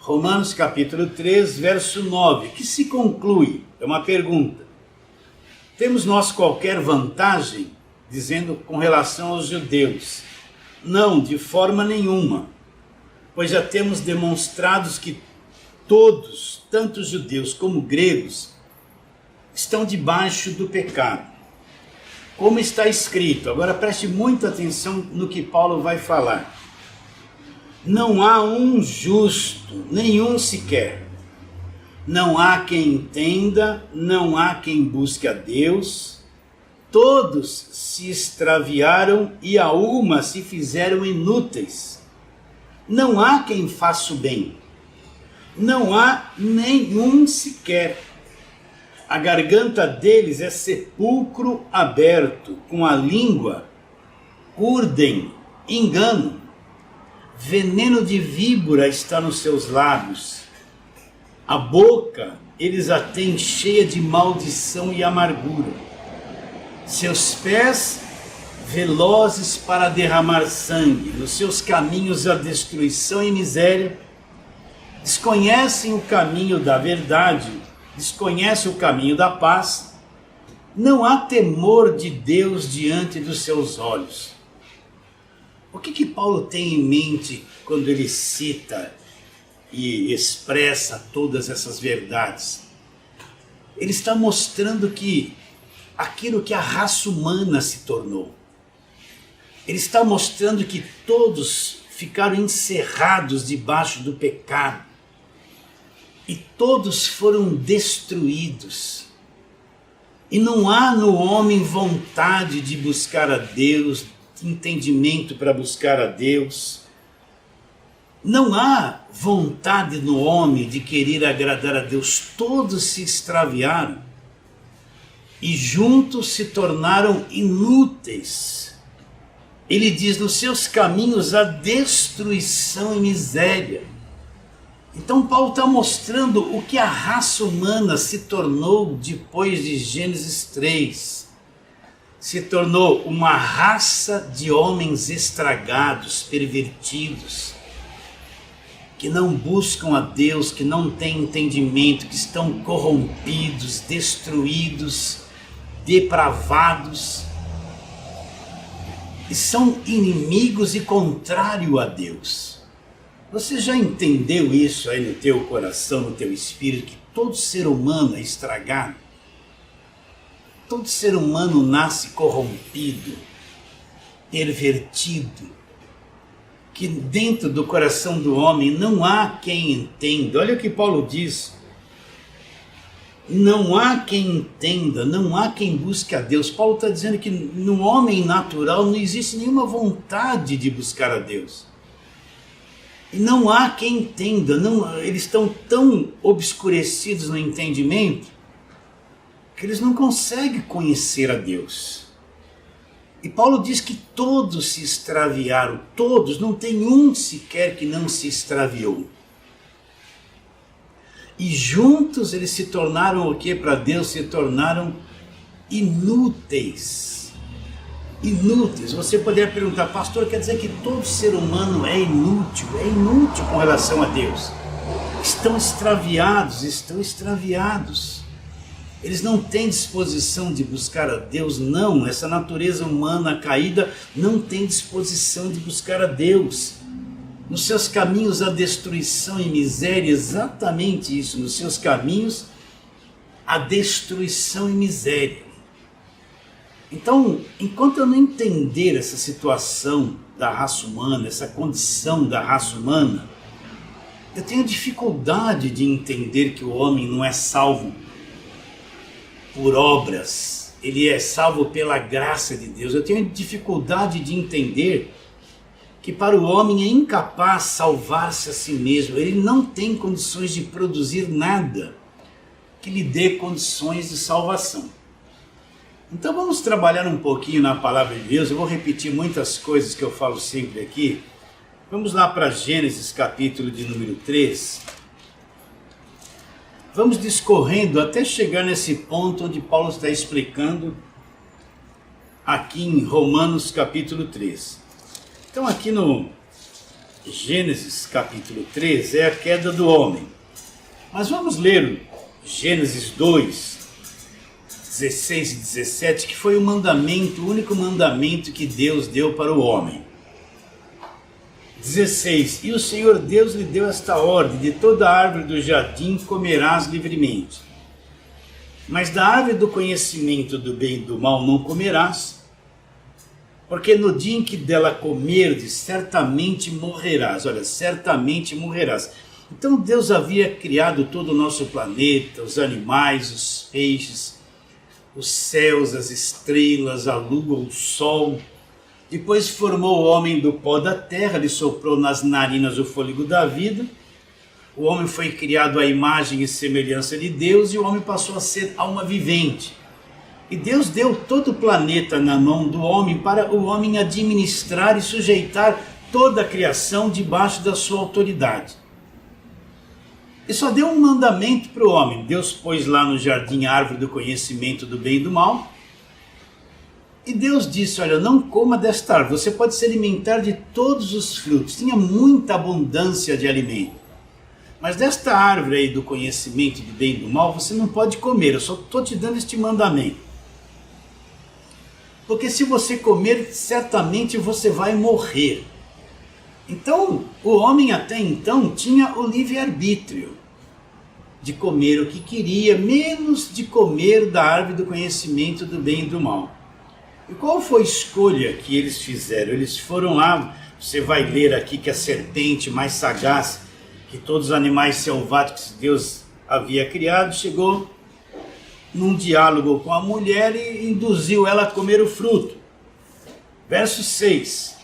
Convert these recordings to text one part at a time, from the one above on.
Romanos capítulo 3, verso 9, que se conclui, é uma pergunta. Temos nós qualquer vantagem, dizendo com relação aos judeus? Não, de forma nenhuma, pois já temos demonstrados que todos, tanto judeus como gregos, estão debaixo do pecado. Como está escrito, agora preste muita atenção no que Paulo vai falar. Não há um justo, nenhum sequer. Não há quem entenda, não há quem busque a Deus. Todos se extraviaram e a uma se fizeram inúteis. Não há quem faça o bem. Não há nenhum sequer. A garganta deles é sepulcro aberto, com a língua urdem engano. Veneno de víbora está nos seus lábios. A boca eles a têm cheia de maldição e amargura. Seus pés velozes para derramar sangue. Nos seus caminhos a destruição e miséria. Desconhecem o caminho da verdade. Desconhecem o caminho da paz. Não há temor de Deus diante dos seus olhos. O que Paulo tem em mente quando ele cita e expressa todas essas verdades? Ele está mostrando que aquilo que a raça humana se tornou. Ele está mostrando que todos ficaram encerrados debaixo do pecado. E todos foram destruídos. E não há no homem vontade de buscar a Deus, entendimento para buscar a Deus. Não há vontade no homem de querer agradar a Deus. Todos se extraviaram e juntos se tornaram inúteis. Ele diz, nos seus caminhos há destruição e miséria. Então Paulo está mostrando o que a raça humana se tornou depois de Gênesis 3. Se tornou uma raça de homens estragados, pervertidos, que não buscam a Deus, que não têm entendimento, que estão corrompidos, destruídos, depravados, e são inimigos e contrários a Deus. Você já entendeu isso aí no teu coração, no teu espírito, que todo ser humano é estragado? Todo ser humano nasce corrompido, pervertido, que dentro do coração do homem não há quem entenda. Olha o que Paulo diz. Não há quem entenda, não há quem busque a Deus. Paulo está dizendo que no homem natural não existe nenhuma vontade de buscar a Deus. E não há quem entenda, eles estão tão obscurecidos no entendimento que eles não conseguem conhecer a Deus. E Paulo diz que todos se extraviaram, todos, não tem um sequer que não se extraviou. E juntos eles se tornaram o que para Deus? Se tornaram inúteis. Inúteis. Você poderia perguntar, pastor, quer dizer que todo ser humano é inútil com relação a Deus? Estão extraviados, Eles não têm disposição de buscar a Deus, não. Essa natureza humana caída não tem disposição de buscar a Deus. Nos seus caminhos há destruição e miséria, exatamente isso. Nos seus caminhos há destruição e miséria. Então, enquanto eu não entender essa situação da raça humana, essa condição da raça humana, eu tenho dificuldade de entender que o homem não é salvo por obras, ele é salvo pela graça de Deus. Eu tenho dificuldade de entender que para o homem é incapaz salvar-se a si mesmo. Ele não tem condições de produzir nada que lhe dê condições de salvação. Então vamos trabalhar um pouquinho na palavra de Deus. Eu vou repetir muitas coisas que eu falo sempre aqui. Vamos lá para Gênesis capítulo de número 3. Vamos discorrendo até chegar nesse ponto onde Paulo está explicando aqui em Romanos capítulo 3. Então aqui no Gênesis capítulo 3 é a queda do homem. Mas vamos ler Gênesis 2, 16 e 17, que foi o mandamento, o único mandamento que Deus deu para o homem. 16. E o Senhor Deus lhe deu esta ordem: de toda árvore do jardim comerás livremente, mas da árvore do conhecimento do bem e do mal não comerás, porque no dia em que dela comerdes, certamente morrerás. Olha, certamente morrerás. Então Deus havia criado todo o nosso planeta, os animais, os peixes, os céus, as estrelas, a lua, o sol. Depois formou o homem do pó da terra, lhe soprou nas narinas o fôlego da vida. O homem foi criado à imagem e semelhança de Deus e o homem passou a ser alma vivente. E Deus deu todo o planeta na mão do homem para o homem administrar e sujeitar toda a criação debaixo da sua autoridade. E só deu um mandamento para o homem. Deus pôs lá no jardim a árvore do conhecimento do bem e do mal. E Deus disse: olha, não coma desta árvore, você pode se alimentar de todos os frutos. Tinha muita abundância de alimento. Mas desta árvore aí do conhecimento do bem e do mal, você não pode comer. Eu só estou te dando este mandamento. Porque se você comer, certamente você vai morrer. Então, o homem até então tinha o livre-arbítrio de comer o que queria, menos de comer da árvore do conhecimento do bem e do mal. E qual foi a escolha que eles fizeram? Eles foram lá, você vai ler aqui que a serpente mais sagaz que todos os animais selváticos que Deus havia criado, chegou num diálogo com a mulher e induziu ela a comer o fruto. Verso 6.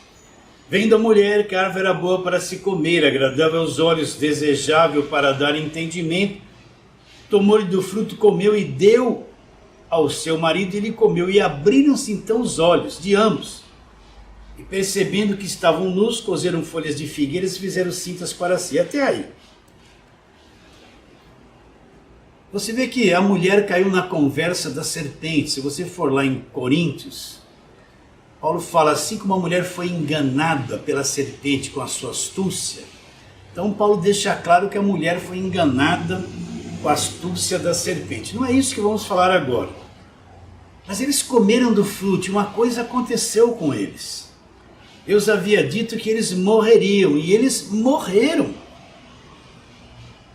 Vendo a mulher que a árvore era boa para se comer, agradável aos olhos, desejável para dar entendimento, tomou-lhe do fruto, comeu e deu ao seu marido, ele comeu, e abriram-se então os olhos de ambos, e percebendo que estavam nus, coseram folhas de figueiras e fizeram cintas para si. Até aí. Você vê que a mulher caiu na conversa da serpente. Se você for lá em Coríntios, Paulo fala assim como a mulher foi enganada pela serpente com a sua astúcia. Então Paulo deixa claro que a mulher foi enganada com a astúcia da serpente. Não é isso que vamos falar agora. Mas eles comeram do fruto e uma coisa aconteceu com eles. Deus havia dito que eles morreriam e eles morreram.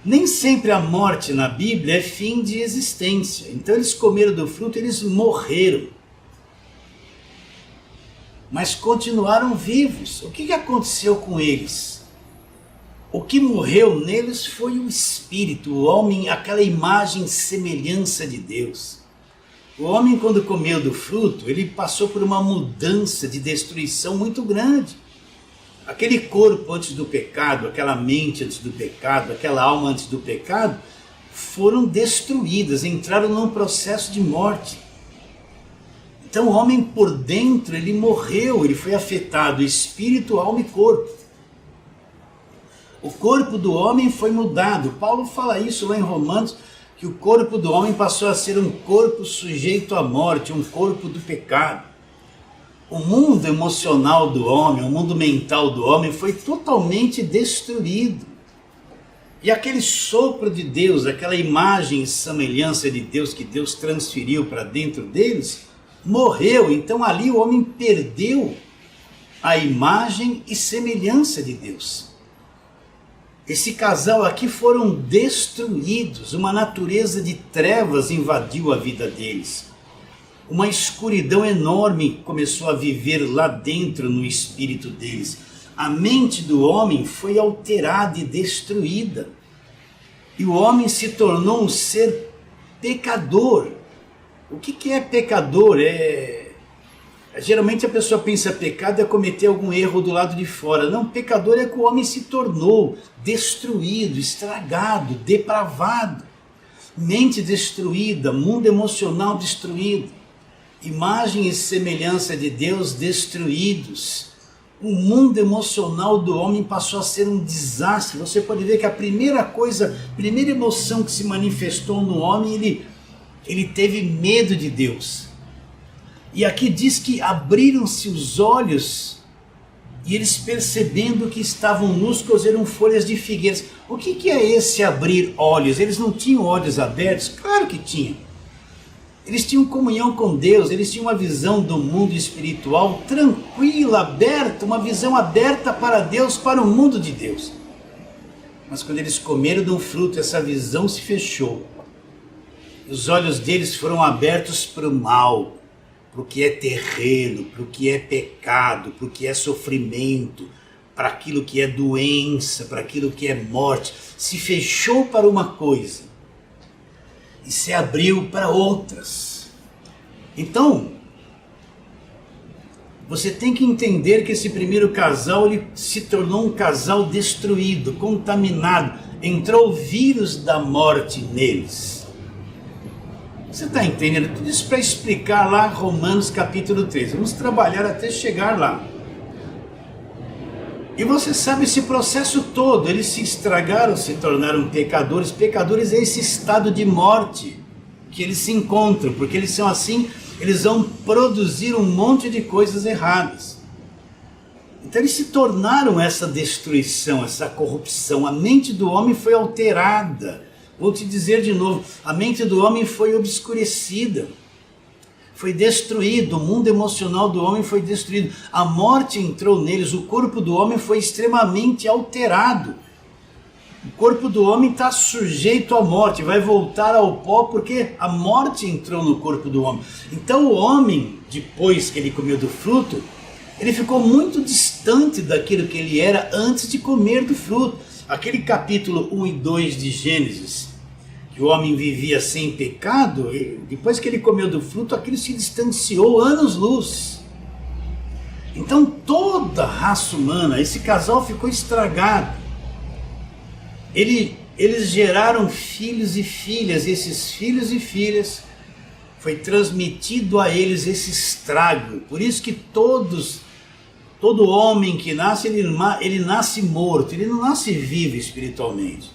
Nem sempre a morte na Bíblia é fim de existência. Então eles comeram do fruto e eles morreram. Mas continuaram vivos. O que aconteceu com eles? O que morreu neles foi o espírito, o homem, aquela imagem e semelhança de Deus. O homem, quando comeu do fruto, ele passou por uma mudança de destruição muito grande. Aquele corpo antes do pecado, aquela mente antes do pecado, aquela alma antes do pecado, foram destruídas, entraram num processo de morte. Então o homem por dentro, ele morreu, ele foi afetado, espírito, alma e corpo. O corpo do homem foi mudado. Paulo fala isso lá em Romanos, que o corpo do homem passou a ser um corpo sujeito à morte, um corpo do pecado. O mundo emocional do homem, o mundo mental do homem foi totalmente destruído. E aquele sopro de Deus, aquela imagem e semelhança de Deus que Deus transferiu para dentro deles, morreu. Então ali o homem perdeu a imagem e semelhança de Deus. Esse casal aqui foram destruídos, uma natureza de trevas invadiu a vida deles. Uma escuridão enorme começou a viver lá dentro no espírito deles. A mente do homem foi alterada e destruída. E o homem se tornou um ser pecador. O que é pecador? Geralmente a pessoa pensa pecado é cometer algum erro do lado de fora. Não, pecador é que o homem se tornou destruído, estragado, depravado. Mente destruída, mundo emocional destruído. Imagem e semelhança de Deus destruídos. O mundo emocional do homem passou a ser um desastre. Você pode ver que a primeira emoção que se manifestou no homem, ele teve medo de Deus. E aqui diz que abriram-se os olhos E eles, percebendo que estavam nus, coseram folhas de figueiras. O que é esse abrir olhos? Eles não tinham olhos abertos? Claro que tinham. Eles tinham comunhão com Deus, eles tinham uma visão do mundo espiritual tranquila, aberta, uma visão aberta para Deus, para o mundo de Deus. Mas quando eles comeram do fruto, essa visão se fechou. Os olhos deles foram abertos para o mal, para o que é terreno, para o que é pecado, para o que é sofrimento, para aquilo que é doença, para aquilo que é morte. Se fechou para uma coisa e se abriu para outras. Então, você tem que entender que esse primeiro casal ele se tornou um casal destruído, contaminado. Entrou o vírus da morte neles. Você está entendendo? Tudo isso para explicar lá Romanos capítulo 3. Vamos trabalhar até chegar lá. E você sabe esse processo todo, eles se estragaram, se tornaram pecadores. Pecadores é esse estado de morte que eles se encontram, porque eles são assim, eles vão produzir um monte de coisas erradas. Então eles se tornaram essa destruição, essa corrupção. A mente do homem foi alterada. Vou te dizer de novo, a mente do homem foi obscurecida. Foi destruído, o mundo emocional do homem foi destruído, a morte entrou neles, o corpo do homem foi extremamente alterado. O corpo do homem está sujeito à morte, vai voltar ao pó porque a morte entrou no corpo do homem. Então o homem, depois que ele comeu do fruto, ele ficou muito distante daquilo que ele era antes de comer do fruto. Aquele capítulo 1 e 2 de Gênesis, que o homem vivia sem pecado, depois que ele comeu do fruto, aquilo se distanciou anos-luz. Então toda a raça humana, esse casal ficou estragado. Eles geraram filhos e filhas, e esses filhos e filhas, foi transmitido a eles esse estrago. Por isso que todo homem que nasce, ele nasce morto, ele não nasce vivo espiritualmente.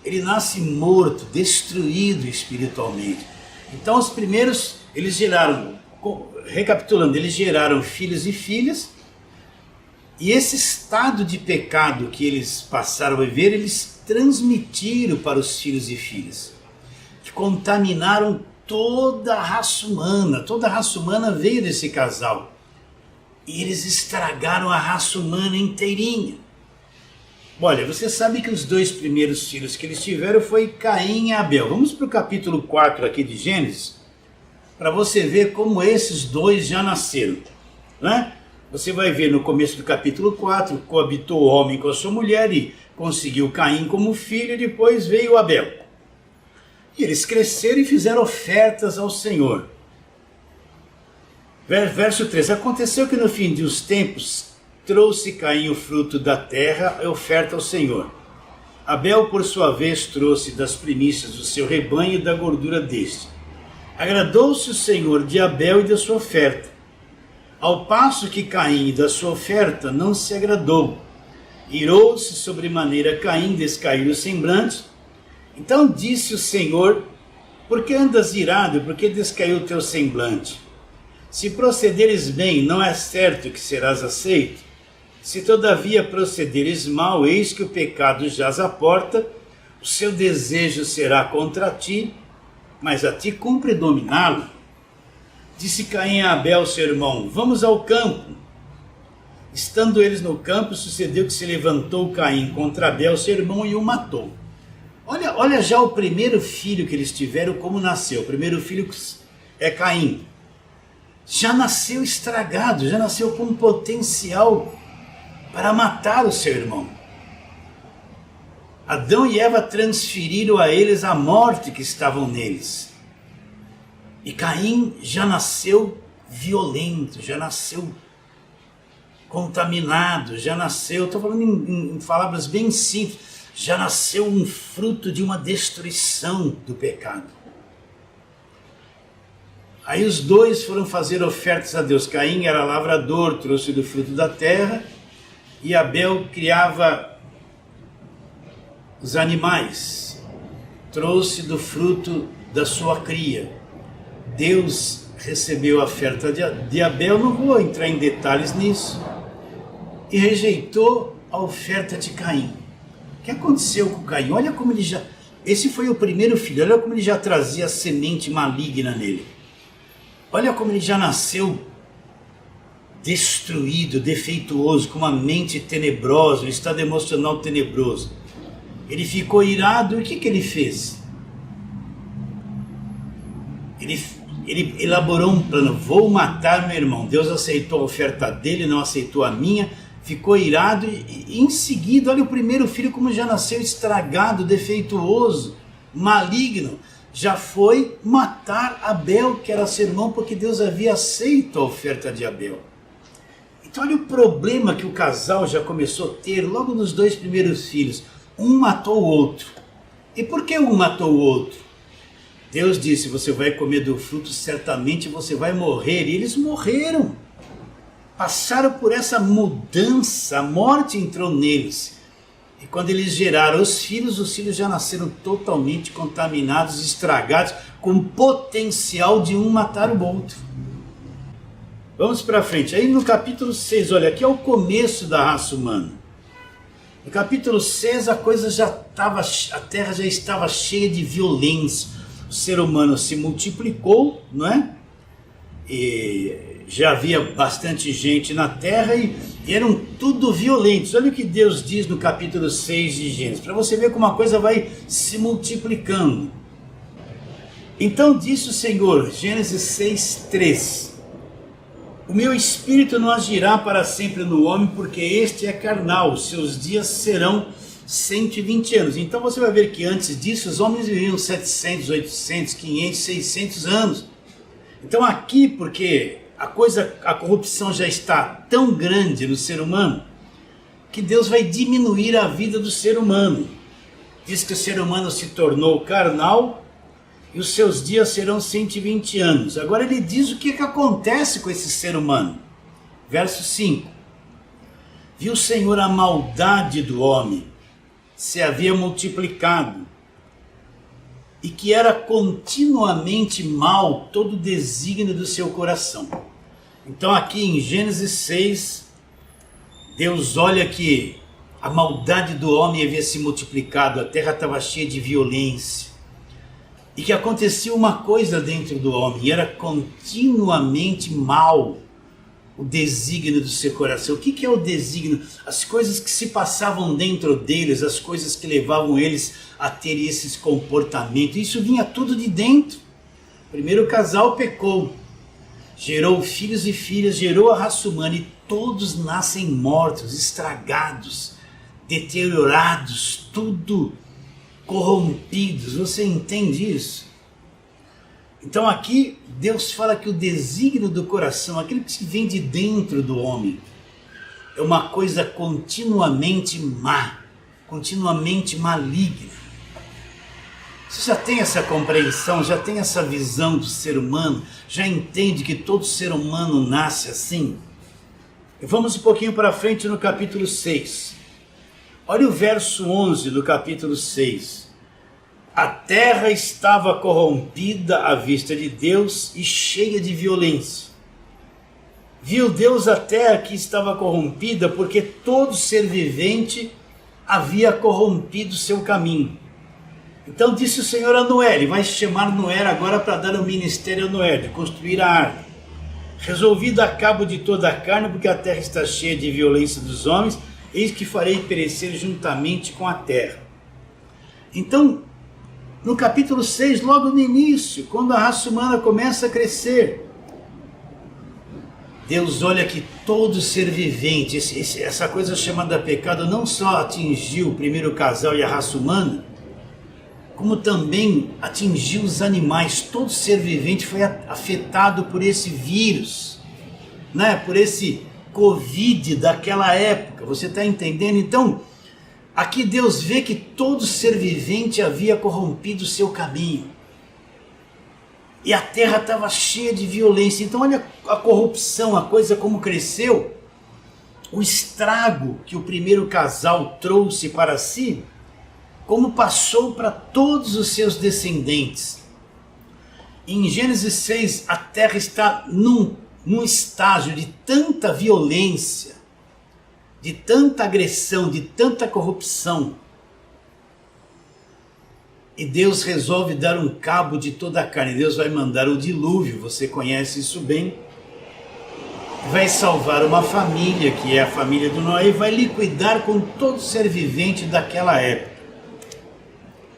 Ele nasce morto, destruído espiritualmente. Então os primeiros, eles geraram, recapitulando, eles geraram filhos e filhas, e esse estado de pecado que eles passaram a viver, eles transmitiram para os filhos e filhas, que contaminaram toda a raça humana veio desse casal, e eles estragaram a raça humana inteirinha. Olha, você sabe que os dois primeiros filhos que eles tiveram foi Caim e Abel. Vamos para o capítulo 4 aqui de Gênesis, para você ver como esses dois já nasceram, né? Você vai ver no começo do capítulo 4, coabitou o homem com a sua mulher e conseguiu Caim como filho, e depois veio Abel. E eles cresceram e fizeram ofertas ao Senhor. Verso 3, aconteceu que no fim dos tempos, trouxe Caim o fruto da terra, a oferta ao Senhor. Abel, por sua vez, trouxe das primícias do seu rebanho e da gordura deste. Agradou-se o Senhor de Abel e da sua oferta, ao passo que Caim e da sua oferta não se agradou. Irou-se sobremaneira Caim, descaiu o semblante. Então disse o Senhor, por que andas irado, por que descaiu o teu semblante? Se procederes bem, não é certo que serás aceito? Se todavia procederes mal, eis que o pecado jaz à porta, o seu desejo será contra ti, mas a ti cumpre dominá-lo. Disse Caim a Abel, seu irmão, vamos ao campo. Estando eles no campo, sucedeu que se levantou Caim contra Abel, seu irmão, e o matou. Olha já o primeiro filho que eles tiveram, como nasceu. O primeiro filho é Caim. Já nasceu estragado, já nasceu com potencial para matar o seu irmão. Adão e Eva transferiram a eles a morte que estavam neles. E Caim já nasceu violento, já nasceu contaminado, já nasceu, estou falando em palavras bem simples, já nasceu um fruto de uma destruição do pecado. Aí os dois foram fazer ofertas a Deus. Caim era lavrador, trouxe do fruto da terra, e Abel criava os animais, trouxe do fruto da sua cria. Deus recebeu a oferta de Abel, não vou entrar em detalhes nisso. e rejeitou a oferta de Caim. O que aconteceu com Caim? Olha como ele já... Esse foi o primeiro filho, olha como ele já trazia a semente maligna nele. Olha como ele já nasceu destruído, defeituoso, com uma mente tenebrosa, um estado emocional tenebroso. Ele ficou irado e o que ele fez? Ele elaborou um plano, vou matar meu irmão. Deus aceitou a oferta dele, não aceitou a minha, ficou irado e em seguida, olha o primeiro filho como já nasceu estragado, defeituoso, maligno. Já foi matar Abel, que era seu irmão, porque Deus havia aceito a oferta de Abel. Então olha o problema que o casal já começou a ter logo nos 2 primeiros filhos. Um matou o outro. E por que um matou o outro? Deus disse, você vai comer do fruto, certamente você vai morrer. E eles morreram. Passaram por essa mudança, a morte entrou neles. E quando eles geraram os filhos já nasceram totalmente contaminados, estragados, com potencial de um matar o outro. Vamos para frente. Aí no capítulo 6, olha, aqui é o começo da raça humana. No capítulo 6 a terra já estava cheia de violência. O ser humano se multiplicou, não é? E já havia bastante gente na terra e eram tudo violentos. Olha o que Deus diz no capítulo 6 de Gênesis, para você ver como a coisa vai se multiplicando. Então disse o Senhor, Gênesis 6, 3, o meu espírito não agirá para sempre no homem, porque este é carnal, seus dias serão 120 anos. Então você vai ver que antes disso os homens viviam 700, 800, 500, 600 anos. Então aqui, porque a corrupção já está tão grande no ser humano, que Deus vai diminuir a vida do ser humano. Diz que o ser humano se tornou carnal e os seus dias serão 120 anos. Agora ele diz o que acontece com esse ser humano. Verso 5. Viu o Senhor a maldade do homem, se havia multiplicado, e que era continuamente mal todo o desígnio do seu coração. Então aqui em Gênesis 6, Deus olha que a maldade do homem havia se multiplicado, a terra estava cheia de violência, e que acontecia uma coisa dentro do homem, e era continuamente mal o desígnio do seu coração. O que é o desígnio? As coisas que se passavam dentro deles, as coisas que levavam eles a ter esses comportamentos, isso vinha tudo de dentro. Primeiro o casal pecou, gerou filhos e filhas, gerou a raça humana, e todos nascem mortos, estragados, deteriorados, tudo corrompidos. Você entende isso? Então aqui Deus fala que o desígnio do coração, aquilo que vem de dentro do homem, é uma coisa continuamente má, continuamente maligna. Você já tem essa compreensão, já tem essa visão do ser humano, já entende que todo ser humano nasce assim? E vamos um pouquinho para frente no capítulo 6. Olha o verso 11 do capítulo 6. A terra estava corrompida à vista de Deus e cheia de violência. Viu Deus a terra que estava corrompida, porque todo ser vivente havia corrompido seu caminho. Então disse o Senhor a Noé, ele vai chamar Noé agora para dar o ministério a Noé, de construir a arca. Resolvi dar cabo de toda a carne, porque a terra está cheia de violência dos homens, eis que farei perecer juntamente com a terra. Então, no capítulo 6, logo no início, quando a raça humana começa a crescer, Deus olha que todo ser vivente, essa coisa chamada pecado, não só atingiu o primeiro casal e a raça humana, como também atingiu os animais. Todo ser vivente foi afetado por esse vírus, né? Por esse Covid daquela época. Você está entendendo? Então, aqui Deus vê que todo ser vivente havia corrompido o seu caminho. E a terra estava cheia de violência. Então olha a corrupção, a coisa como cresceu. O estrago que o primeiro casal trouxe para si, como passou para todos os seus descendentes. Em Gênesis 6, a terra está num estágio de tanta violência, de tanta agressão, de tanta corrupção. E Deus resolve dar um cabo de toda a carne. Deus vai mandar o dilúvio, você conhece isso bem. Vai salvar uma família, que é a família do Noé, e vai liquidar com todo ser vivente daquela época.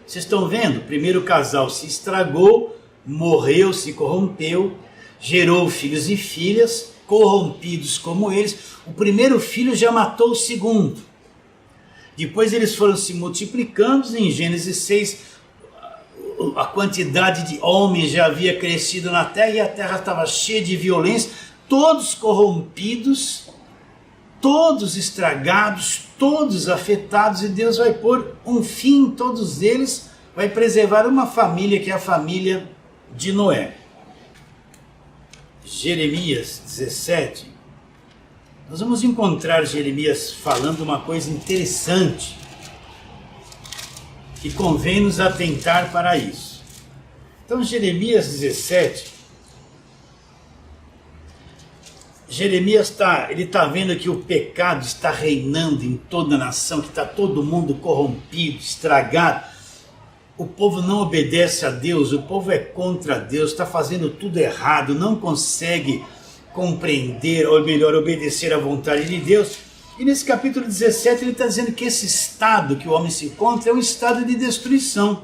Vocês estão vendo? O primeiro casal se estragou, morreu, se corrompeu, gerou filhos e filhas, corrompidos como eles. O primeiro filho já matou o segundo. Depois eles foram se multiplicando. Em Gênesis 6, a quantidade de homens já havia crescido na terra e a terra estava cheia de violência, todos corrompidos, todos estragados, todos afetados, e Deus vai pôr um fim em todos eles, vai preservar uma família que é a família de Noé. Jeremias 17, nós vamos encontrar Jeremias falando uma coisa interessante, que convém nos atentar para isso. Então, Jeremias 17, Jeremias está vendo que o pecado está reinando em toda a nação, que está todo mundo corrompido, estragado. O povo não obedece a Deus, o povo é contra Deus, está fazendo tudo errado, não consegue compreender, ou melhor, obedecer à vontade de Deus. E nesse capítulo 17 ele está dizendo que esse estado que o homem se encontra é um estado de destruição,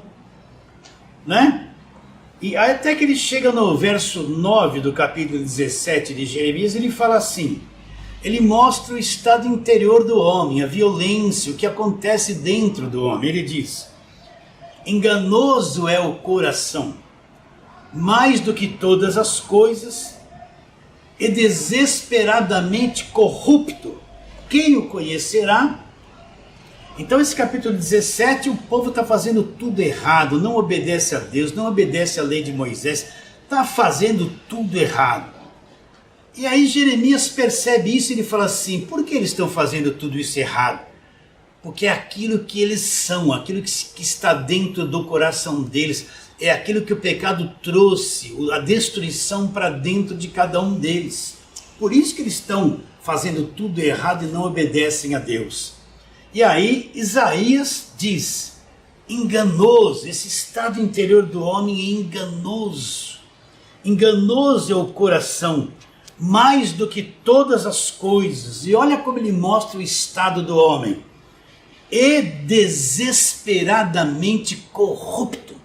né? E até que ele chega no verso 9 do capítulo 17 de Jeremias, ele fala assim, ele mostra o estado interior do homem, a violência, o que acontece dentro do homem. Ele diz, enganoso é o coração, mais do que todas as coisas, e desesperadamente corrupto, quem o conhecerá? Então esse capítulo 17, o povo está fazendo tudo errado, não obedece a Deus, não obedece à lei de Moisés, está fazendo tudo errado. E aí Jeremias percebe isso e ele fala assim, por que eles estão fazendo tudo isso errado? Porque é aquilo que eles são, aquilo que está dentro do coração deles, é aquilo que o pecado trouxe, a destruição para dentro de cada um deles. Por isso que eles estão fazendo tudo errado e não obedecem a Deus. E aí Isaías diz, enganoso, esse estado interior do homem é enganoso. Enganoso é o coração, mais do que todas as coisas. E olha como ele mostra o estado do homem. E desesperadamente corrupto.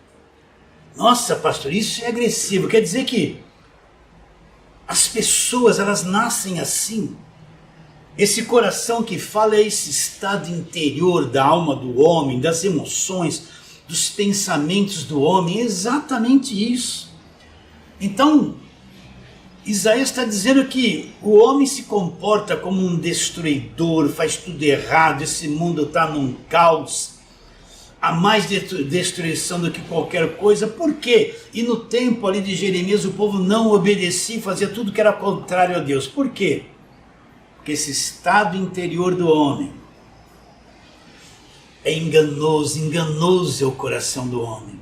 Nossa, pastor, isso é agressivo. Quer dizer que as pessoas, elas nascem assim. Esse coração que fala é esse estado interior da alma do homem, das emoções, dos pensamentos do homem, é exatamente isso. Então, Isaías está dizendo que o homem se comporta como um destruidor, faz tudo errado, esse mundo está num caos, há mais destruição do que qualquer coisa. Por quê? E no tempo ali de Jeremias o povo não obedecia, fazia tudo que era contrário a Deus. Por quê? Porque esse estado interior do homem é enganoso, enganoso é o coração do homem.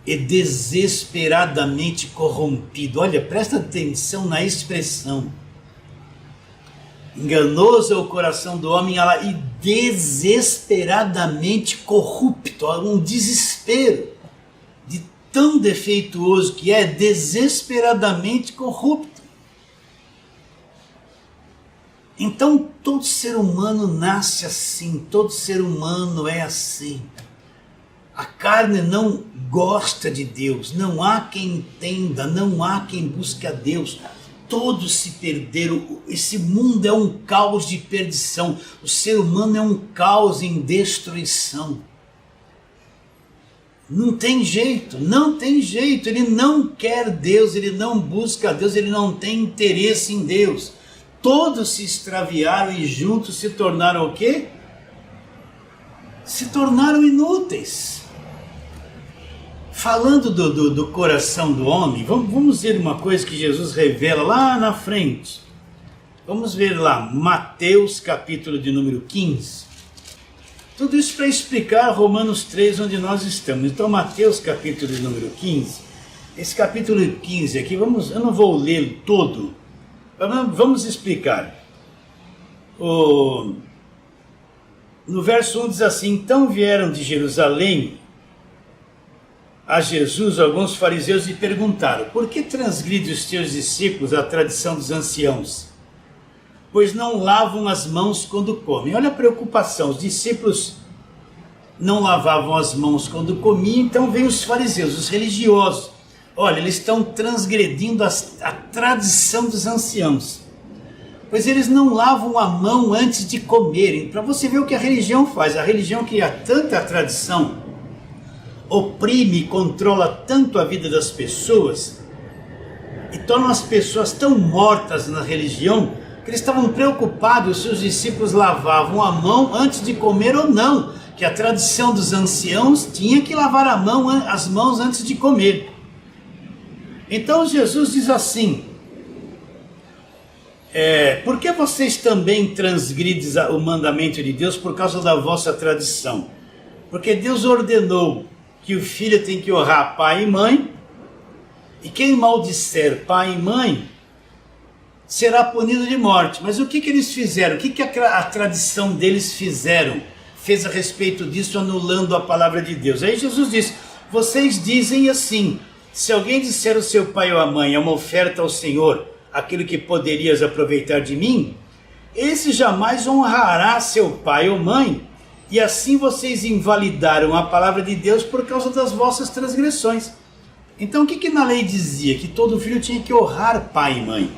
É desesperadamente corrompido. Olha, presta atenção na expressão. Enganoso é o coração do homem e desesperadamente corrupto. Um desespero de tão defeituoso que é, desesperadamente corrupto. Então todo ser humano nasce assim, todo ser humano é assim. A carne não gosta de Deus, não há quem entenda, não há quem busque a Deus. Todos se perderam, esse mundo é um caos de perdição, o ser humano é um caos em destruição. Não tem jeito, ele não quer Deus, ele não busca Deus, ele não tem interesse em Deus. Todos se extraviaram e juntos se tornaram o quê? Se tornaram inúteis. Falando do coração do homem, vamos ver uma coisa que Jesus revela lá na frente. Vamos ver lá, Mateus capítulo de número 15. Tudo isso para explicar Romanos 3, onde nós estamos. Então Mateus capítulo de número 15. Esse capítulo 15 aqui, eu não vou ler todo. Vamos explicar. No verso 1 diz assim: então vieram de Jerusalém a Jesus alguns fariseus e perguntaram: por que transgride os teus discípulos a tradição dos anciãos? Pois não lavam as mãos quando comem. Olha a preocupação, os discípulos não lavavam as mãos quando comiam, então vem os fariseus, os religiosos. Olha, eles estão transgredindo a tradição dos anciãos, pois eles não lavam a mão antes de comerem. Para você ver o que a religião faz, a religião cria tanta tradição, oprime e controla tanto a vida das pessoas, e torna as pessoas tão mortas na religião, que eles estavam preocupados se os discípulos lavavam a mão antes de comer ou não, que a tradição dos anciãos tinha que lavar as mãos antes de comer. Então Jesus diz assim: por que vocês também transgridem o mandamento de Deus por causa da vossa tradição? Porque Deus ordenou que o filho tem que honrar pai e mãe, e quem maldisser pai e mãe será punido de morte. Mas o que eles fizeram? O que a tradição deles fez a respeito disso, anulando a palavra de Deus? Aí Jesus diz: vocês dizem assim, se alguém disser ao seu pai ou à mãe, é uma oferta ao Senhor, aquilo que poderias aproveitar de mim, esse jamais honrará seu pai ou mãe, e assim vocês invalidaram a palavra de Deus por causa das vossas transgressões. Então o que na lei dizia? Que todo filho tinha que honrar pai e mãe,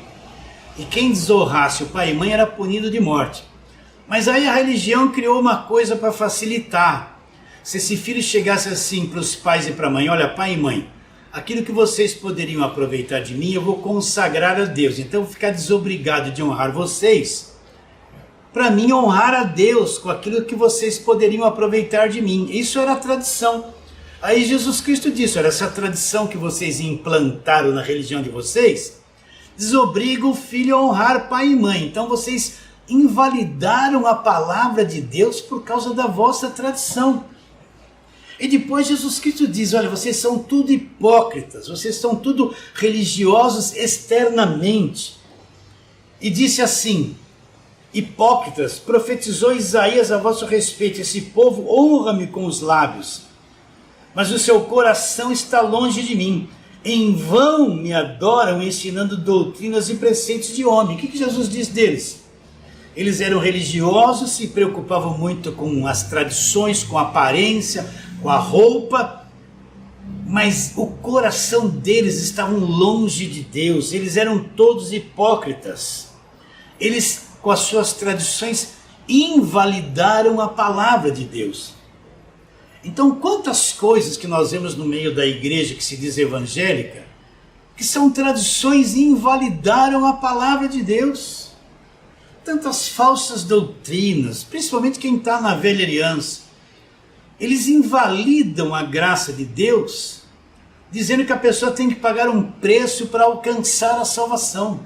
e quem desonrasse o pai e mãe era punido de morte. Mas aí a religião criou uma coisa para facilitar. Se esse filho chegasse assim para os pais e para a mãe: olha, pai e mãe, aquilo que vocês poderiam aproveitar de mim, eu vou consagrar a Deus, então eu vou ficar desobrigado de honrar vocês, para mim honrar a Deus com aquilo que vocês poderiam aproveitar de mim. Isso era a tradição. Aí Jesus Cristo disse: olha, essa tradição que vocês implantaram na religião de vocês desobriga o filho a honrar pai e mãe. Então vocês invalidaram a palavra de Deus por causa da vossa tradição. E depois Jesus Cristo diz: olha, vocês são tudo hipócritas, vocês são tudo religiosos externamente. E disse assim: hipócritas, profetizou Isaías a vosso respeito, esse povo honra-me com os lábios, mas o seu coração está longe de mim. Em vão me adoram, ensinando doutrinas e preceitos de homem. O que Jesus diz deles? Eles eram religiosos, se preocupavam muito com as tradições, com a aparência, com a roupa, mas o coração deles estava longe de Deus. Eles eram todos hipócritas. Eles, com as suas tradições, invalidaram a palavra de Deus. Então, quantas coisas que nós vemos no meio da igreja que se diz evangélica, que são tradições e invalidaram a palavra de Deus. Tantas falsas doutrinas, principalmente quem está na velha aliança. Eles invalidam a graça de Deus, dizendo que a pessoa tem que pagar um preço para alcançar a salvação.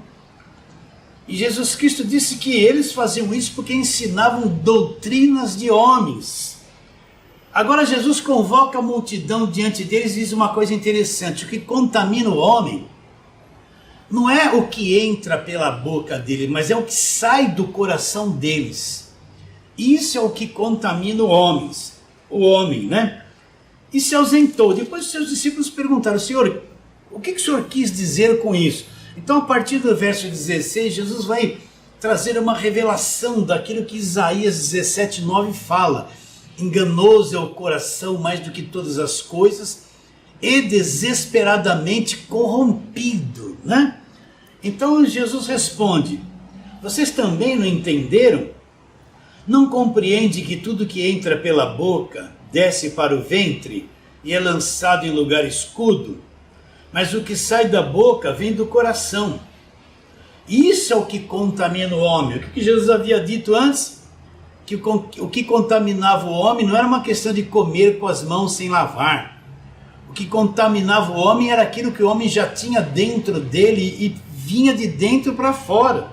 E Jesus Cristo disse que eles faziam isso porque ensinavam doutrinas de homens. Agora Jesus convoca a multidão diante deles e diz uma coisa interessante: o que contamina o homem não é o que entra pela boca dele, mas é o que sai do coração deles. Isso é o que contamina o homem, né? E se ausentou. Depois os seus discípulos perguntaram: Senhor, o que o Senhor quis dizer com isso? Então, a partir do verso 16, Jesus vai trazer uma revelação daquilo que Isaías 17:9 fala. Enganoso é o coração mais do que todas as coisas e desesperadamente corrompido, né? Então Jesus responde: vocês também não entenderam? Não compreende que tudo que entra pela boca desce para o ventre e é lançado em lugar escuro? Mas o que sai da boca vem do coração. Isso é o que contamina o homem. O que Jesus havia dito antes? Que o que contaminava o homem não era uma questão de comer com as mãos sem lavar. O que contaminava o homem era aquilo que o homem já tinha dentro dele e vinha de dentro para fora.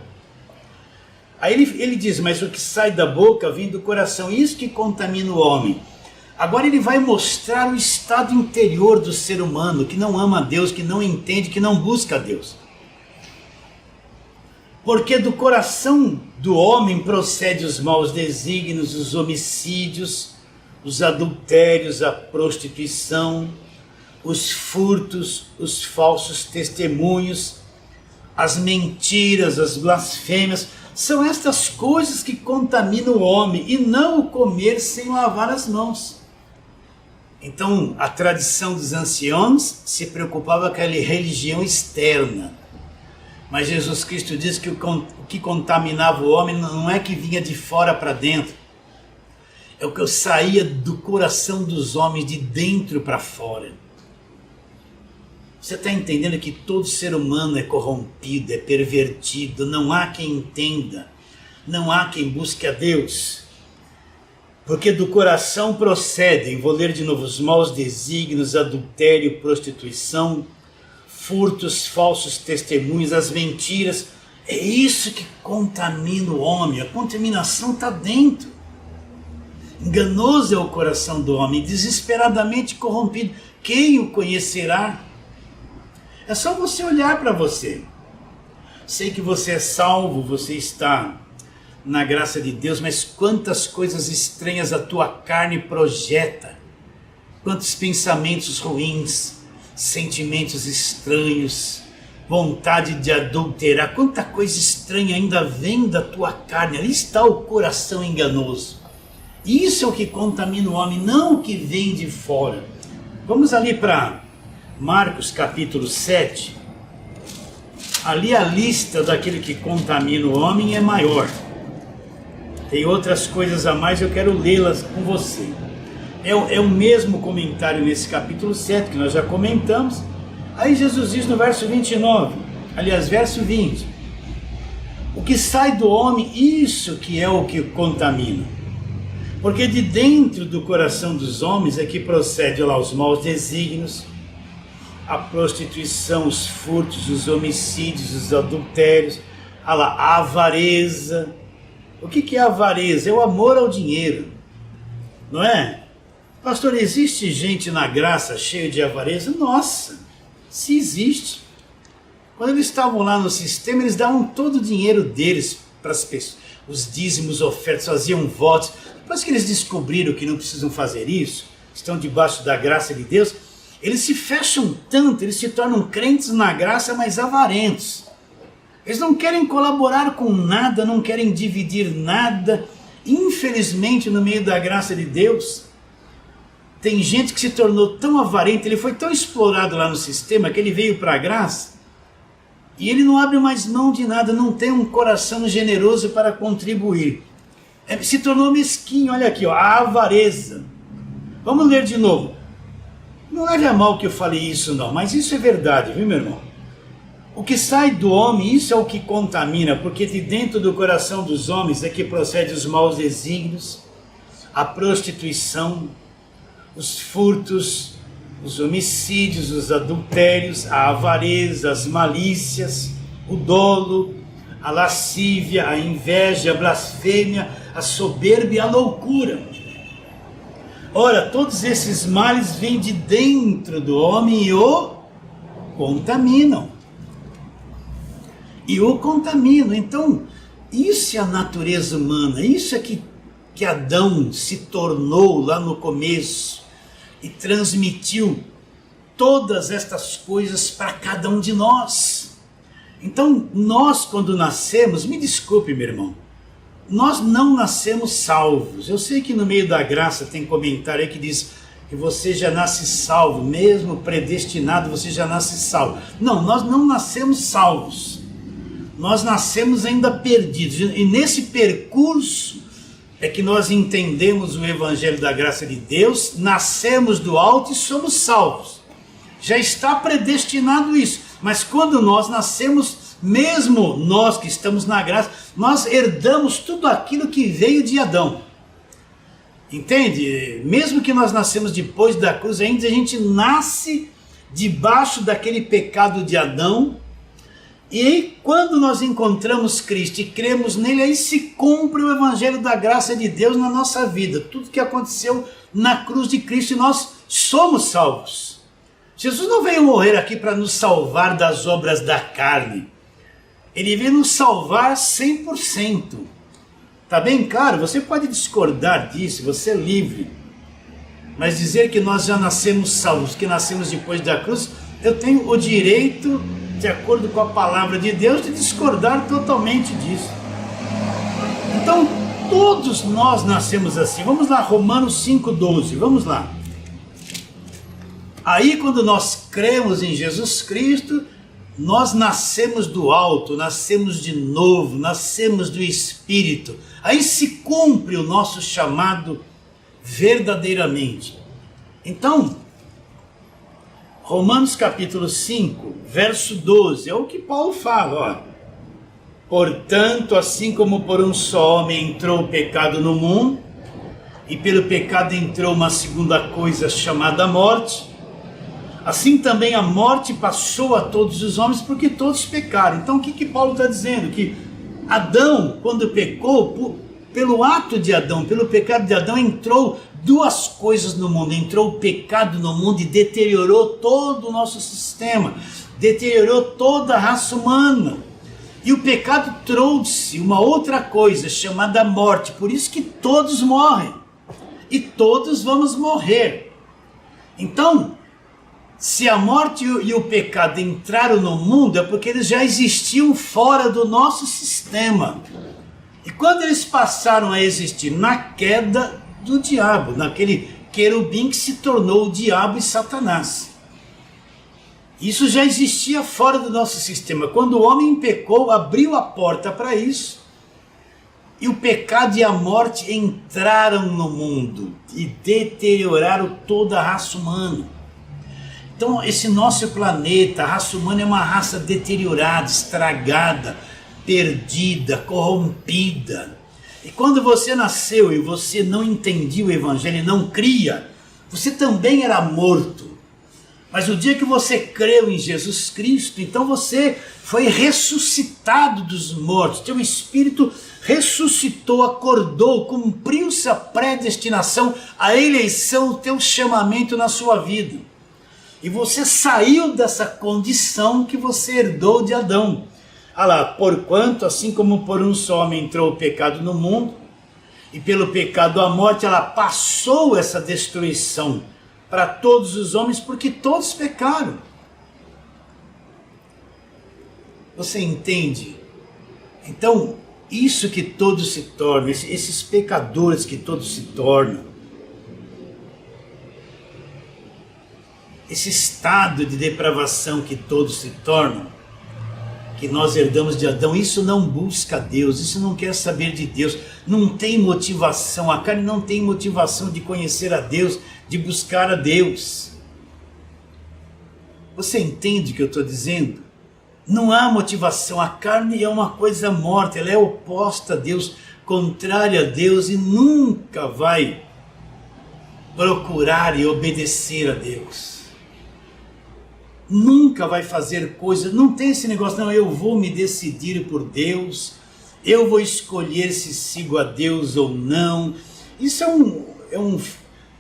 Aí ele diz: mas o que sai da boca vem do coração. Isso que contamina o homem. Agora ele vai mostrar o estado interior do ser humano, que não ama a Deus, que não entende, que não busca a Deus. Porque do coração do homem procede os maus desígnios, os homicídios, os adultérios, a prostituição, os furtos, os falsos testemunhos, as mentiras, as blasfêmias. São estas coisas que contaminam o homem, e não o comer sem lavar as mãos. Então, a tradição dos anciãos se preocupava com a religião externa. Mas Jesus Cristo diz que o que contaminava o homem não é que vinha de fora para dentro. É o que saía do coração dos homens, de dentro para fora. Você está entendendo que todo ser humano é corrompido, é pervertido, não há quem entenda, não há quem busque a Deus. Porque do coração procedem, vou ler de novo, os maus desígnios, adultério, prostituição, furtos, falsos testemunhos, as mentiras. É isso que contamina o homem, a contaminação está dentro. Enganoso é o coração do homem, desesperadamente corrompido. Quem o conhecerá? É só você olhar para você. Sei que você é salvo, você está na graça de Deus, mas quantas coisas estranhas a tua carne projeta. Quantos pensamentos ruins, sentimentos estranhos, vontade de adulterar. Quanta coisa estranha ainda vem da tua carne. Ali está o coração enganoso. Isso é o que contamina o homem, não o que vem de fora. Vamos ali para Marcos capítulo 7, ali a lista daquele que contamina o homem é maior. Tem outras coisas a mais, eu quero lê-las com você. É o mesmo comentário nesse capítulo 7 que nós já comentamos. Aí Jesus diz no verso 29, aliás, verso 20: o que sai do homem, isso que é o que contamina. Porque de dentro do coração dos homens é que procede lá os maus desígnios, a prostituição, os furtos, os homicídios, os adultérios, a avareza. O que é avareza? É o amor ao dinheiro, não é? Pastor, existe gente na graça cheia de avareza? Nossa, se existe. Quando eles estavam lá no sistema, eles davam todo o dinheiro deles para as pessoas, os dízimos, ofertas, faziam votos. Depois que eles descobriram que não precisam fazer isso, estão debaixo da graça de Deus, eles se fecham tanto, eles se tornam crentes na graça, mas avarentos. Eles não querem colaborar com nada, não querem dividir nada. Infelizmente, no meio da graça de Deus, tem gente que se tornou tão avarento, ele foi tão explorado lá no sistema, que ele veio para a graça, e ele não abre mais mão de nada, não tem um coração generoso para contribuir. Se tornou mesquinho, olha aqui, ó, a avareza. Vamos ler de novo. Não leve a mal que eu falei isso não, mas isso é verdade, viu meu irmão? O que sai do homem, isso é o que contamina, porque de dentro do coração dos homens é que procede os maus desígnios, a prostituição, os furtos, os homicídios, os adultérios, a avareza, as malícias, o dolo, a lascívia, a inveja, a blasfêmia, a soberba e a loucura. Ora, todos esses males vêm de dentro do homem e o contaminam. E o contaminam. Então, isso é a natureza humana, isso é que Adão se tornou lá no começo e transmitiu todas estas coisas para cada um de nós. Então, nós quando nascemos, me desculpe meu irmão, nós não nascemos salvos. Eu sei que no meio da graça tem comentário aí que diz que você já nasce salvo, mesmo predestinado você já nasce salvo. Não, nós não nascemos salvos. Nós nascemos ainda perdidos. E nesse percurso é que nós entendemos o Evangelho da graça de Deus, nascemos do alto e somos salvos. Já está predestinado isso. Mas quando nós nascemos, mesmo nós que estamos na graça, nós herdamos tudo aquilo que veio de Adão. Entende? Mesmo que nós nascemos depois da cruz, ainda a gente nasce debaixo daquele pecado de Adão. E aí, quando nós encontramos Cristo e cremos nele, aí se cumpre o Evangelho da graça de Deus na nossa vida. Tudo que aconteceu na cruz de Cristo, e nós somos salvos. Jesus não veio morrer aqui para nos salvar das obras da carne. Ele veio nos salvar 100%. Tá bem claro? Você pode discordar disso, você é livre. Mas dizer que nós já nascemos salvos, que nascemos depois da cruz, eu tenho o direito, de acordo com a palavra de Deus, de discordar totalmente disso. Então, todos nós nascemos assim. Vamos lá, Romanos 5,12, vamos lá. Aí, quando nós cremos em Jesus Cristo, nós nascemos do alto, nascemos de novo, nascemos do Espírito. Aí se cumpre o nosso chamado verdadeiramente. Então, Romanos capítulo 5, verso 12, é o que Paulo fala, ó. Portanto, assim como por um só homem entrou o pecado no mundo, e pelo pecado entrou uma segunda coisa chamada morte, assim também a morte passou a todos os homens, porque todos pecaram. Então o que Paulo está dizendo? Que Adão, quando pecou, pelo ato de Adão, pelo pecado de Adão, entrou duas coisas no mundo. Entrou o pecado no mundo e deteriorou todo o nosso sistema, deteriorou toda a raça humana. E o pecado trouxe uma outra coisa chamada morte. Por isso que todos morrem. E todos vamos morrer. Então, se a morte e o pecado entraram no mundo, é porque eles já existiam fora do nosso sistema. E quando eles passaram a existir? Na queda do diabo, naquele querubim que se tornou o diabo e Satanás. Isso já existia fora do nosso sistema. Quando o homem pecou, abriu a porta para isso. E o pecado e a morte entraram no mundo e deterioraram toda a raça humana. Então esse nosso planeta, a raça humana é uma raça deteriorada, estragada, perdida, corrompida. E quando você nasceu e você não entendia o Evangelho e não cria, você também era morto. Mas o dia que você creu em Jesus Cristo, então você foi ressuscitado dos mortos. Teu espírito ressuscitou, acordou, cumpriu-se a predestinação, a eleição, o teu chamamento na sua vida. E você saiu dessa condição que você herdou de Adão. Ah lá, porquanto, assim como por um só homem entrou o pecado no mundo, e pelo pecado a morte, ela passou essa destruição para todos os homens, porque todos pecaram. Você entende? Então, isso que todos se tornam, esses pecadores que todos se tornam, esse estado de depravação que todos se tornam, que nós herdamos de Adão, isso não busca Deus, isso não quer saber de Deus, não tem motivação, a carne não tem motivação de conhecer a Deus, de buscar a Deus. Você entende o que eu estou dizendo? Não há motivação, a carne é uma coisa morta, ela é oposta a Deus, contrária a Deus e nunca vai procurar e obedecer a Deus. Nunca vai fazer coisas, não tem esse negócio, não, eu vou me decidir por Deus, eu vou escolher se sigo a Deus ou não. Isso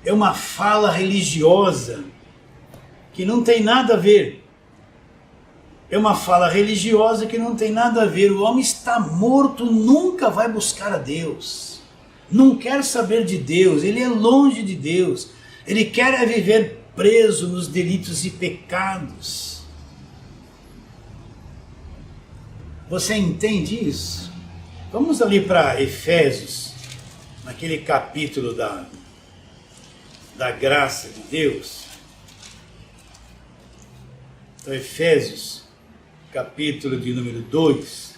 é uma fala religiosa que não tem nada a ver. É uma fala religiosa que não tem nada a ver. O homem está morto, nunca vai buscar a Deus. Não quer saber de Deus, ele é longe de Deus. Ele quer viver preso nos delitos e pecados. Você entende isso? Vamos ali para Efésios, naquele capítulo da graça de Deus. Então, Efésios, capítulo de número 2.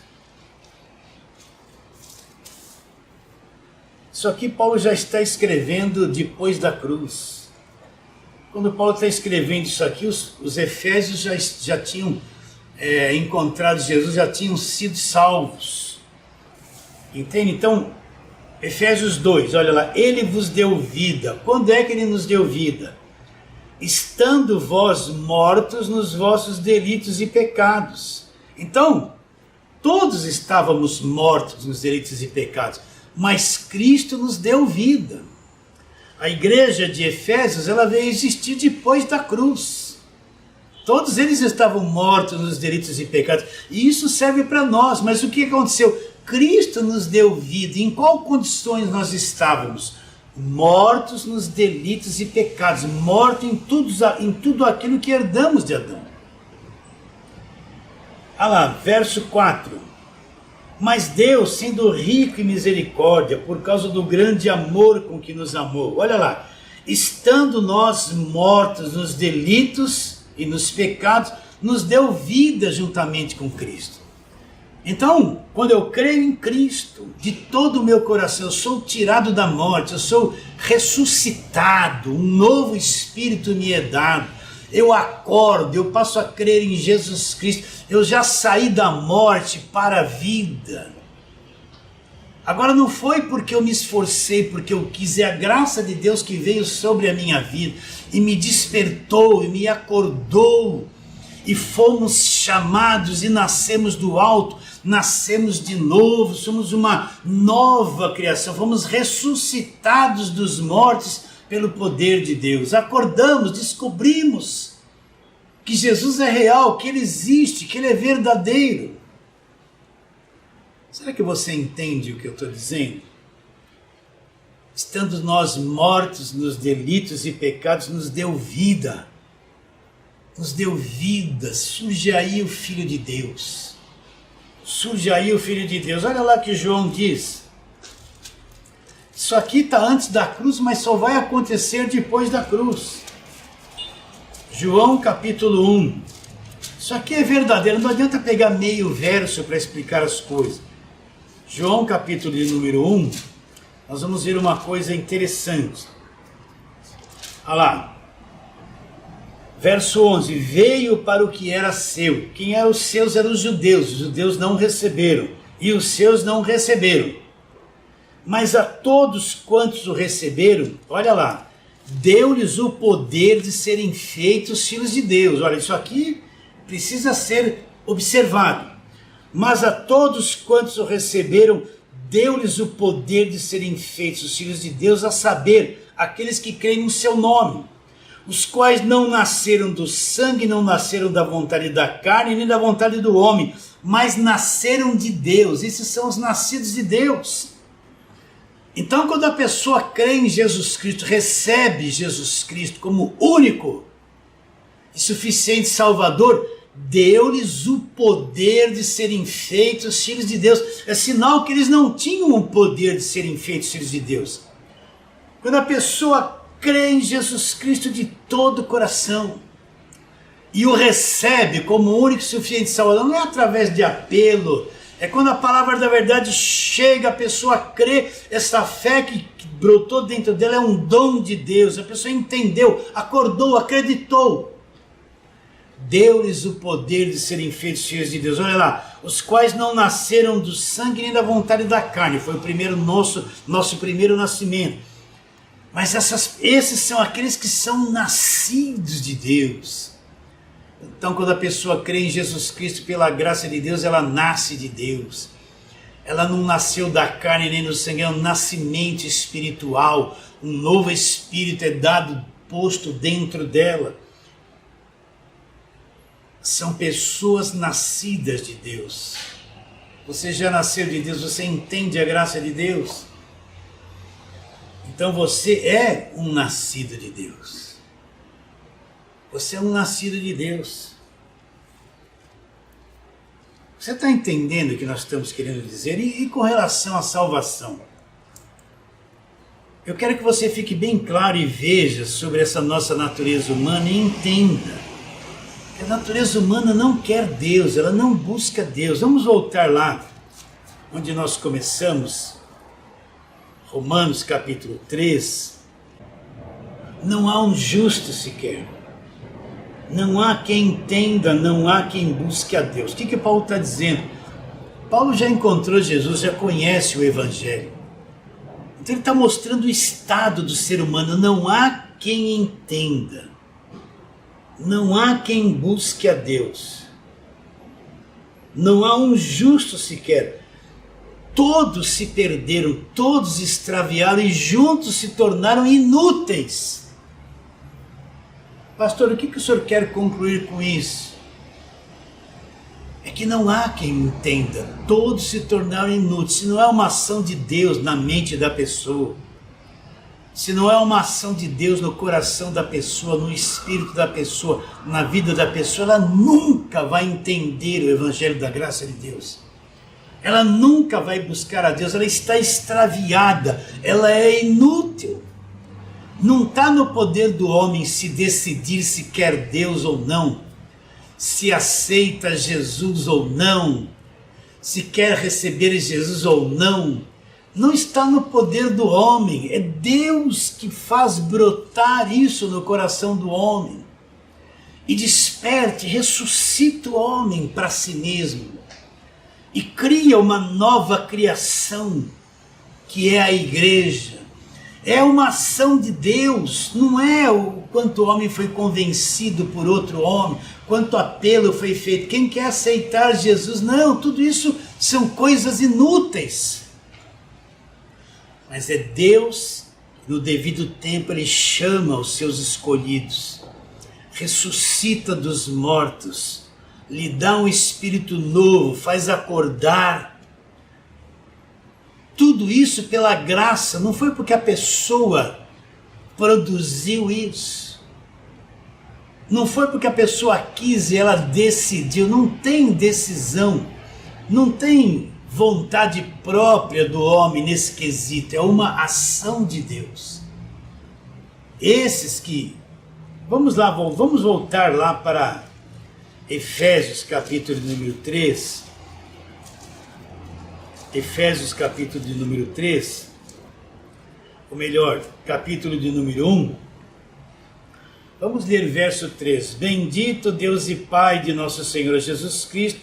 Isso aqui Paulo já está escrevendo depois da cruz. Quando Paulo está escrevendo isso aqui, os efésios já tinham encontrado Jesus, já tinham sido salvos. Entende? Então, Efésios 2, olha lá, ele vos deu vida. Quando é que ele nos deu vida? Estando vós mortos nos vossos delitos e pecados. Então, todos estávamos mortos nos delitos e pecados, mas Cristo nos deu vida. A igreja de Efésios, ela veio existir depois da cruz. Todos eles estavam mortos nos delitos e pecados. E isso serve para nós. Mas o que aconteceu? Cristo nos deu vida. Em qual condições nós estávamos? Mortos nos delitos e pecados. Mortos em tudo aquilo que herdamos de Adão. Olha lá, verso 4. Mas Deus, sendo rico em misericórdia, por causa do grande amor com que nos amou. Olha lá. Estando nós mortos nos delitos e nos pecados, nos deu vida juntamente com Cristo. Então, quando eu creio em Cristo, de todo o meu coração, eu sou tirado da morte, eu sou ressuscitado, um novo espírito me é dado, eu acordo, eu passo a crer em Jesus Cristo, eu já saí da morte para a vida. Agora não foi porque eu me esforcei, porque eu quis, é a graça de Deus que veio sobre a minha vida e me despertou e me acordou, e fomos chamados e nascemos do alto, nascemos de novo, somos uma nova criação, fomos ressuscitados dos mortos pelo poder de Deus. Acordamos, descobrimos que Jesus é real, que Ele existe, que Ele é verdadeiro. Será que você entende o que eu estou dizendo? Estando nós mortos nos delitos e pecados, nos deu vida. Nos deu vida. Surge aí o Filho de Deus. Surge aí o Filho de Deus. Olha lá que João diz. Isso aqui está antes da cruz, mas só vai acontecer depois da cruz. João capítulo 1. Isso aqui é verdadeiro. Não adianta pegar meio verso para explicar as coisas. João capítulo de número 1, nós vamos ver uma coisa interessante. Olha lá, verso 11, veio para o que era seu. Quem eram os seus eram os judeus não receberam, e os seus não receberam. Mas a todos quantos o receberam, olha lá, deu-lhes o poder de serem feitos filhos de Deus. Olha, isso aqui precisa ser observado. Mas a todos quantos o receberam, deu-lhes o poder de serem feitos os filhos de Deus, a saber, aqueles que creem no seu nome, os quais não nasceram do sangue, não nasceram da vontade da carne, nem da vontade do homem, mas nasceram de Deus. Esses são os nascidos de Deus. Então, quando a pessoa crê em Jesus Cristo, recebe Jesus Cristo como único e suficiente Salvador, deu-lhes o poder de serem feitos filhos de Deus. É sinal que eles não tinham o poder de serem feitos filhos de Deus. Quando a pessoa crê em Jesus Cristo de todo o coração e o recebe como único e suficiente Salvador, não é através de apelo, é quando a palavra da verdade chega, a pessoa crê, essa fé que brotou dentro dela é um dom de Deus, a pessoa entendeu, acordou, acreditou. Deu-lhes o poder de serem feitos filhos de Deus. Olha lá, os quais não nasceram do sangue nem da vontade da carne. Foi o primeiro nosso primeiro nascimento. Mas esses são aqueles que são nascidos de Deus. Então, quando a pessoa crê em Jesus Cristo pela graça de Deus, ela nasce de Deus. Ela não nasceu da carne nem do sangue, é um nascimento espiritual. Um novo espírito é dado, posto dentro dela. São pessoas nascidas de Deus. Você já nasceu de Deus, você entende a graça de Deus? Então você é um nascido de Deus. Você é um nascido de Deus. Você está entendendo o que nós estamos querendo dizer? E com relação à salvação? Eu quero que você fique bem claro e veja sobre essa nossa natureza humana e entenda. A natureza humana não quer Deus, ela não busca Deus. Vamos voltar lá, onde nós começamos, Romanos capítulo 3. Não há um justo sequer. Não há quem entenda, não há quem busque a Deus. O que Paulo está dizendo? Paulo já encontrou Jesus, já conhece o Evangelho. Então ele está mostrando o estado do ser humano. Não há quem entenda. Não há quem busque a Deus. Não há um justo sequer. Todos se perderam, todos extraviaram e juntos se tornaram inúteis. Pastor, o que o senhor quer concluir com isso? É que não há quem entenda, todos se tornaram inúteis. Se não é uma ação de Deus na mente da pessoa, se não é uma ação de Deus no coração da pessoa, no espírito da pessoa, na vida da pessoa, ela nunca vai entender o Evangelho da graça de Deus. Ela nunca vai buscar a Deus, ela está extraviada, ela é inútil. Não está no poder do homem se decidir se quer Deus ou não, se aceita Jesus ou não, se quer receber Jesus ou não. Não está no poder do homem, é Deus que faz brotar isso no coração do homem. E desperte, ressuscita o homem para si mesmo. E cria uma nova criação, que é a igreja. É uma ação de Deus, não é o quanto o homem foi convencido por outro homem, quanto apelo foi feito, quem quer aceitar Jesus, não, tudo isso são coisas inúteis. Mas é Deus, no devido tempo, Ele chama os seus escolhidos, ressuscita dos mortos, lhe dá um espírito novo, faz acordar. Tudo isso pela graça, não foi porque a pessoa produziu isso. Não foi porque a pessoa quis e ela decidiu, não tem decisão, não tem vontade própria do homem nesse quesito, é uma ação de Deus. Esses que, vamos voltar lá para Efésios capítulo de número 3, Efésios capítulo de número 3, ou melhor, capítulo de número 1, vamos ler verso 3. Bendito Deus e Pai de nosso Senhor Jesus Cristo,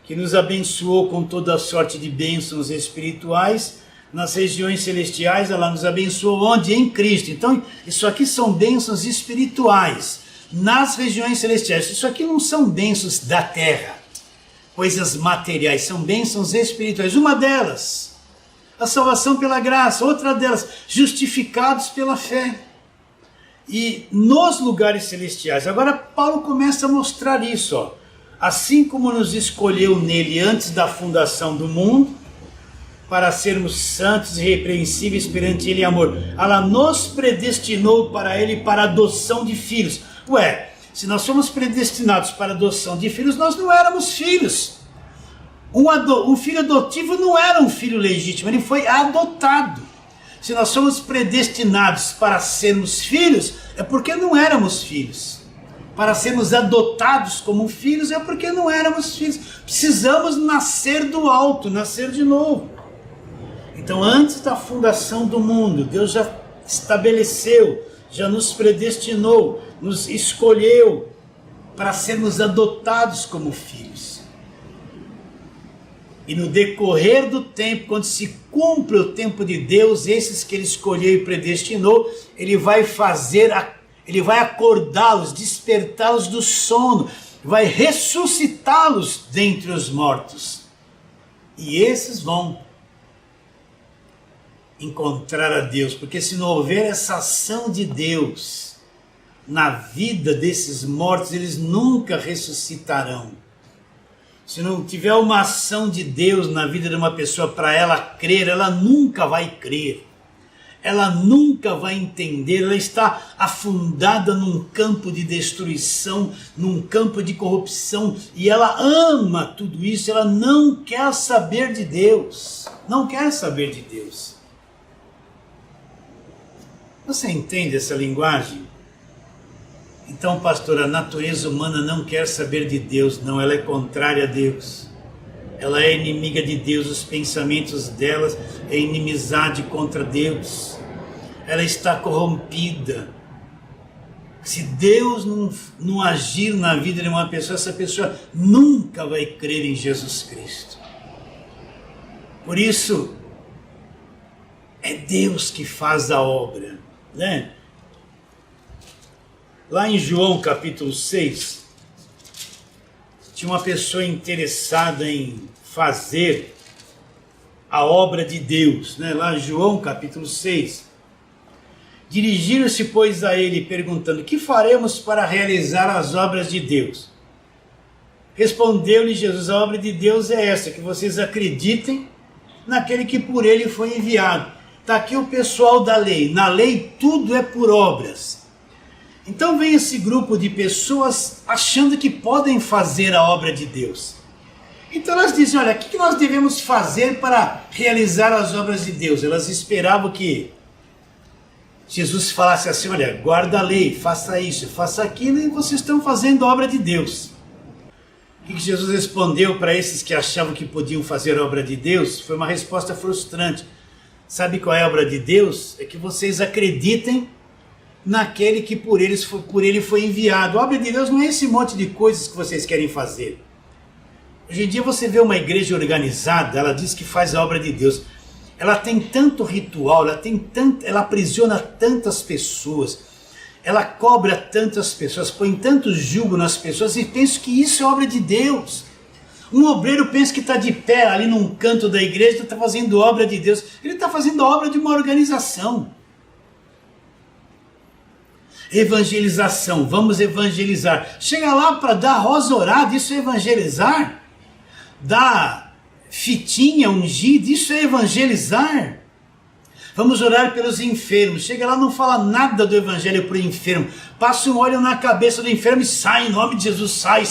que nos abençoou com toda a sorte de bênçãos espirituais nas regiões celestiais. Ela nos abençoou onde? Em Cristo. Então, isso aqui são bênçãos espirituais nas regiões celestiais. Isso aqui não são bênçãos da terra, coisas materiais, são bênçãos espirituais. Uma delas, a salvação pela graça. Outra delas, justificados pela fé. E nos lugares celestiais. Agora Paulo começa a mostrar isso, ó. Assim como nos escolheu nele antes da fundação do mundo, para sermos santos e irrepreensíveis perante ele em amor, ela nos predestinou para ele para adoção de filhos. Ué, se nós somos predestinados para adoção de filhos, nós não éramos filhos. Um filho adotivo não era um filho legítimo, ele foi adotado. Se nós somos predestinados para sermos filhos, é porque não éramos filhos. Para sermos adotados como filhos, é porque não éramos filhos. Precisamos nascer do alto, nascer de novo. Então, antes da fundação do mundo, Deus já estabeleceu, já nos predestinou, nos escolheu para sermos adotados como filhos. E no decorrer do tempo, quando se cumpre o tempo de Deus, esses que Ele escolheu e predestinou, Ele vai acordá-los, despertá-los do sono, vai ressuscitá-los dentre os mortos. E esses vão encontrar a Deus, porque se não houver essa ação de Deus na vida desses mortos, eles nunca ressuscitarão. Se não tiver uma ação de Deus na vida de uma pessoa para ela crer, ela nunca vai crer. Ela nunca vai entender, ela está afundada num campo de destruição, num campo de corrupção, e ela ama tudo isso, ela não quer saber de Deus, não quer saber de Deus. Você entende essa linguagem? Então, pastor, a natureza humana não quer saber de Deus, não, ela é contrária a Deus. Ela é inimiga de Deus, os pensamentos delas é inimizade contra Deus. Ela está corrompida. Se Deus não agir na vida de uma pessoa, essa pessoa nunca vai crer em Jesus Cristo. Por isso, é Deus que faz a obra, né? Lá em João capítulo 6, tinha uma pessoa interessada em fazer a obra de Deus, né? Lá em João capítulo 6, Dirigiram-se, pois, a ele, perguntando: que faremos para realizar as obras de Deus? Respondeu-lhe Jesus: a obra de Deus é essa, que vocês acreditem naquele que por ele foi enviado. Está aqui o pessoal da lei. Na lei tudo é por obras. Então vem esse grupo de pessoas achando que podem fazer a obra de Deus. Então elas dizem: olha, o que nós devemos fazer para realizar as obras de Deus? Elas esperavam que Jesus falasse assim: olha, guarda a lei, faça isso, faça aquilo, e vocês estão fazendo a obra de Deus. O que Jesus respondeu para esses que achavam que podiam fazer a obra de Deus? Foi uma resposta frustrante. Sabe qual é a obra de Deus? É que vocês acreditem naquele que por ele foi enviado. A obra de Deus não é esse monte de coisas que vocês querem fazer. Hoje em dia você vê uma igreja organizada, ela diz que faz a obra de Deus. Ela tem tanto ritual, ela aprisiona tantas pessoas, ela cobra tantas pessoas, põe tanto jugo nas pessoas e pensa que isso é obra de Deus. Um obreiro pensa que está de pé ali num canto da igreja, está fazendo obra de Deus. Ele está fazendo a obra de uma organização. Evangelização, vamos evangelizar. Chega lá para dar rosa orada, isso é evangelizar? Dar fitinha ungida, isso é evangelizar? Vamos orar pelos enfermos. Chega lá, não fala nada do evangelho para o enfermo. Passa um óleo na cabeça do enfermo e sai, em nome de Jesus, sai.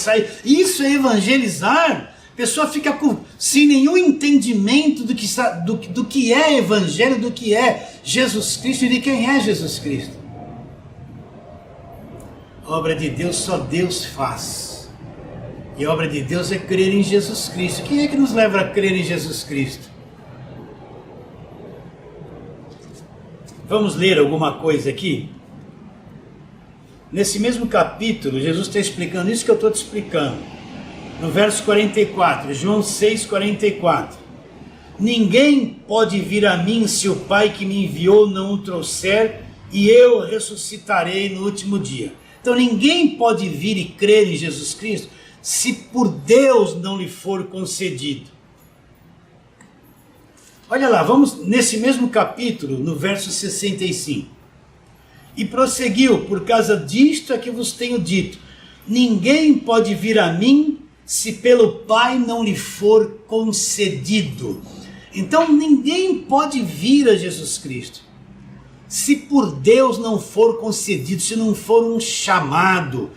Isso é evangelizar? A pessoa fica sem nenhum entendimento do que é evangelho, do que é Jesus Cristo e de quem é Jesus Cristo. A obra de Deus só Deus faz. E a obra de Deus é crer em Jesus Cristo. Quem é que nos leva a crer em Jesus Cristo? Vamos ler alguma coisa aqui? Nesse mesmo capítulo, Jesus está explicando isso que eu estou te explicando. No verso 44, João 6,44. Ninguém pode vir a mim se o Pai que me enviou não o trouxer, e eu ressuscitarei no último dia. Então ninguém pode vir e crer em Jesus Cristo se por Deus não lhe for concedido. Olha lá, vamos nesse mesmo capítulo, no verso 65. E prosseguiu: por causa disto é que vos tenho dito, ninguém pode vir a mim se pelo Pai não lhe for concedido. Então ninguém pode vir a Jesus Cristo se por Deus não for concedido, se não for um chamado,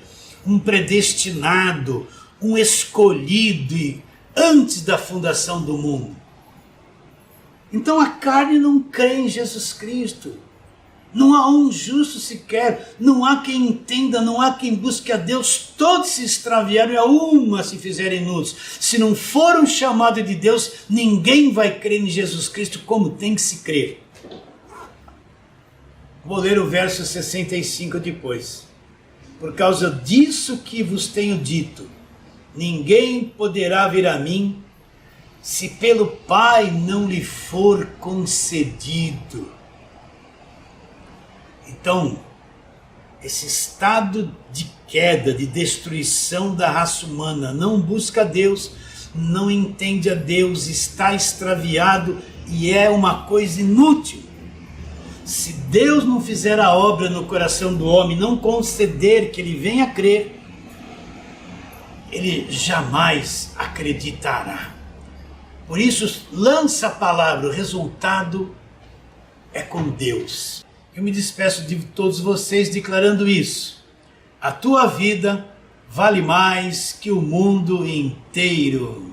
um predestinado, um escolhido antes da fundação do mundo. Então a carne não crê em Jesus Cristo. Não há um justo sequer, não há quem entenda, não há quem busque a Deus. Todos se extraviaram e a uma se fizerem nulos. Se não for um chamado de Deus, ninguém vai crer em Jesus Cristo como tem que se crer. Vou ler o verso 65 depois. Por causa disso que vos tenho dito, ninguém poderá vir a mim se pelo Pai não lhe for concedido. Então, esse estado de queda, de destruição da raça humana, não busca a Deus, não entende a Deus, está extraviado e é uma coisa inútil. Se Deus não fizer a obra no coração do homem, não conceder que ele venha a crer, ele jamais acreditará. Por isso, lança a palavra, o resultado é com Deus. Eu me despeço de todos vocês declarando isso. A tua vida vale mais que o mundo inteiro.